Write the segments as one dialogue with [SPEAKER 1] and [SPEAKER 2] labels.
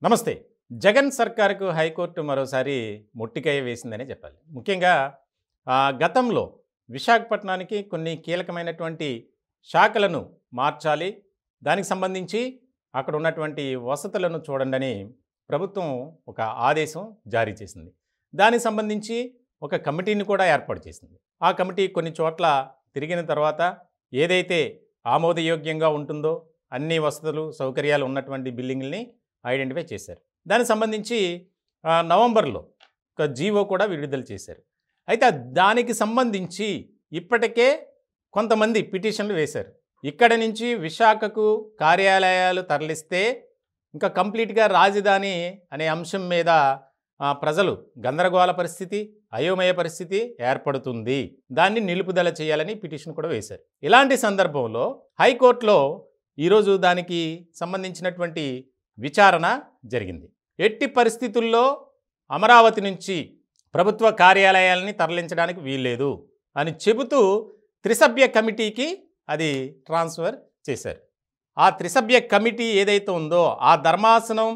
[SPEAKER 1] నమస్తే. జగన్ సర్కార్‌కు హైకోర్టు మరోసారి మొట్టికాయ వేసిందనే చెప్పాలి. ముఖ్యంగా గతంలో విశాఖపట్నానికి కొన్ని కీలకమైనటువంటి శాఖలను మార్చాలి. దానికి సంబంధించి అక్కడ ఉన్నటువంటి వసతులను చూడండని ప్రభుత్వం ఒక ఆదేశం జారీ చేసింది. దానికి సంబంధించి ఒక కమిటీని కూడా ఏర్పాటు చేసింది. ఆ కమిటీ కొన్ని చోట్ల తిరిగిన తర్వాత ఏదైతే ఆమోదయోగ్యంగా ఉంటుందో అన్ని వసతులు, సౌకర్యాలు ఉన్నటువంటి బిల్డింగుల్ని ఐడెంటిఫై చేశారు. దానికి సంబంధించి నవంబర్లో ఒక జీవో కూడా విడుదల చేశారు. అయితే దానికి సంబంధించి ఇప్పటికే కొంతమంది పిటిషన్లు వేశారు. ఇక్కడ నుంచి విశాఖకు కార్యాలయాలు తరలిస్తే ఇంకా కంప్లీట్గా రాజధాని అనే అంశం మీద ప్రజలు గందరగోళ పరిస్థితి, అయోమయ పరిస్థితి ఏర్పడుతుంది. దాన్ని నిలుపుదల చేయాలని పిటిషన్ కూడా వేశారు. ఇలాంటి సందర్భంలో హైకోర్టులో ఈరోజు దానికి సంబంధించినటువంటి విచారణ జరిగింది. ఎట్టి పరిస్థితుల్లో అమరావతి నుంచి ప్రభుత్వ కార్యాలయాలని తరలించడానికి వీల్లేదు అని చెబుతూ త్రిసభ్య కమిటీకి అది ట్రాన్స్ఫర్ చేశారు. ఆ త్రిసభ్య కమిటీ ఏదైతే ఉందో ఆ ధర్మాసనం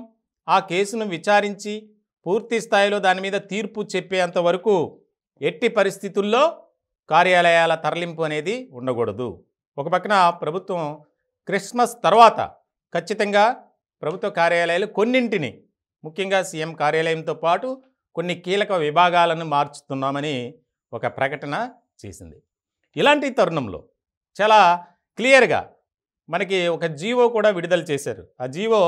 [SPEAKER 1] ఆ కేసును విచారించి పూర్తి స్థాయిలో దాని మీద తీర్పు చెప్పేంత వరకు ఎట్టి పరిస్థితుల్లో కార్యాలయాల తరలింపు అనేది ఉండకూడదు. ఒక పక్కన ప్రభుత్వం క్రిస్మస్ తర్వాత ఖచ్చితంగా ప్రభుత్వ కార్యాలయాలు కొన్నింటిని, ముఖ్యంగా సీఎం కార్యాలయంతో పాటు కొన్ని కీలక విభాగాలను మార్చుతున్నామని ఒక ప్రకటన చేసింది. ఇలాంటి తరుణంలో చాలా క్లియర్గా మనకి ఒక జీవో కూడా విడుదల చేశారు. ఆ జీవో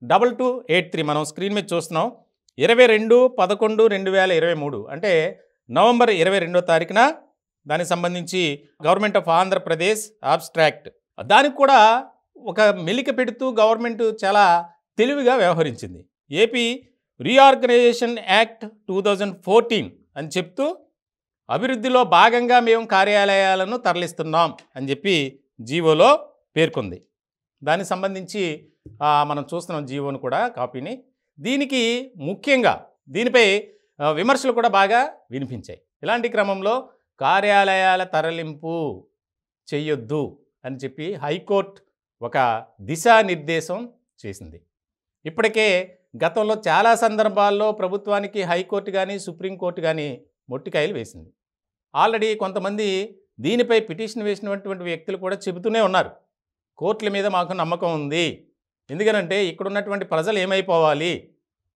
[SPEAKER 1] 2283 మనం స్క్రీన్ మీద చూస్తున్నాం. 22/11/2023 అంటే నవంబర్ 22వ తారీఖున దానికి సంబంధించి గవర్నమెంట్ ఆఫ్ ఆంధ్రప్రదేశ్ అబ్స్ట్రాక్ట్ దానికి కూడా ఒక మెలిక పెడుతూ గవర్నమెంట్ చాలా తెలివిగా వ్యవహరించింది. ఏపీ రీఆర్గనైజేషన్ యాక్ట్ 2014 అని చెప్తూ అభివృద్ధిలో భాగంగా మేము కార్యాలయాలను తరలిస్తున్నాం అని చెప్పి జీవోలో పేర్కొంది. దానికి సంబంధించి మనం చూస్తున్నాం జీవోను కూడా కాపీని. దీనికి ముఖ్యంగా దీనిపై విమర్శలు కూడా బాగా వినిపించాయి. ఇలాంటి క్రమంలో కార్యాలయాల తరలింపు చెయ్యొద్దు అని చెప్పి హైకోర్టు ఒక దిశానిర్దేశం చేసింది. ఇప్పటికే గతంలో చాలా సందర్భాల్లో ప్రభుత్వానికి హైకోర్టు కానీ సుప్రీంకోర్టు కానీ మొట్టికాయలు వేసింది. ఆల్రెడీ కొంతమంది దీనిపై పిటిషన్ వేసినటువంటి వ్యక్తులు కూడా చెబుతూనే ఉన్నారు, కోర్టుల మీద మాకు నమ్మకం ఉంది. ఎందుకనంటే ఇక్కడ ఉన్నటువంటి ప్రజలు ఏమైపోవాలి,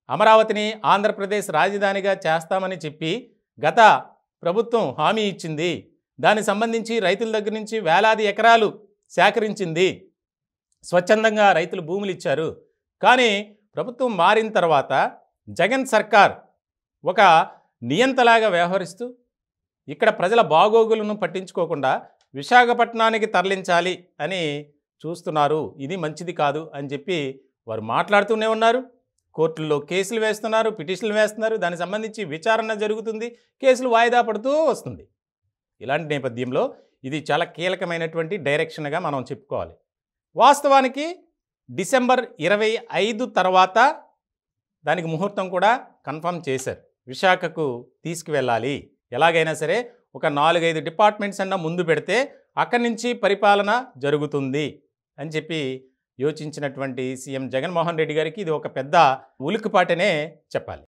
[SPEAKER 1] అమరావతిని ఆంధ్రప్రదేశ్ రాజధానిగా చేస్తామని చెప్పి గత ప్రభుత్వం హామీ ఇచ్చింది. దానికి సంబంధించి రైతుల దగ్గర నుంచి వేలాది ఎకరాలు సేకరించింది. స్వచ్ఛందంగా రైతులు భూములు ఇచ్చారు. కానీ ప్రభుత్వం మారిన తర్వాత జగన్ సర్కార్ ఒక నియంతలాగా వ్యవహరిస్తూ ఇక్కడ ప్రజల బాగోగులను పట్టించుకోకుండా విశాఖపట్నానికి తరలించాలి అని చూస్తున్నారు. ఇది మంచిది కాదు అని చెప్పి వారు మాట్లాడుతూనే ఉన్నారు. కోర్టుల్లో కేసులు వేస్తున్నారు, పిటిషన్లు వేస్తున్నారు. దానికి సంబంధించి విచారణ జరుగుతుంది, కేసులు వాయిదా పడుతూ వస్తుంది. ఇలాంటి నేపథ్యంలో ఇది చాలా కీలకమైనటువంటి డైరెక్షన్గా మనం చెప్పుకోవాలి. వాస్తవానికి డిసెంబర్ 25 తర్వాత దానికి ముహూర్తం కూడా కన్ఫర్మ్ చేశారు. విశాఖకు తీసుకువెళ్ళాలి, ఎలాగైనా సరే ఒక 4-5 డిపార్ట్మెంట్స్ అన్న ముందు పెడితే అక్కడి నుంచి పరిపాలన జరుగుతుంది అని చెప్పి యోచించినటువంటి సీఎం జగన్మోహన్ రెడ్డి గారికి ఇది ఒక పెద్ద ఉలిక్కిపాటనే చెప్పాలి.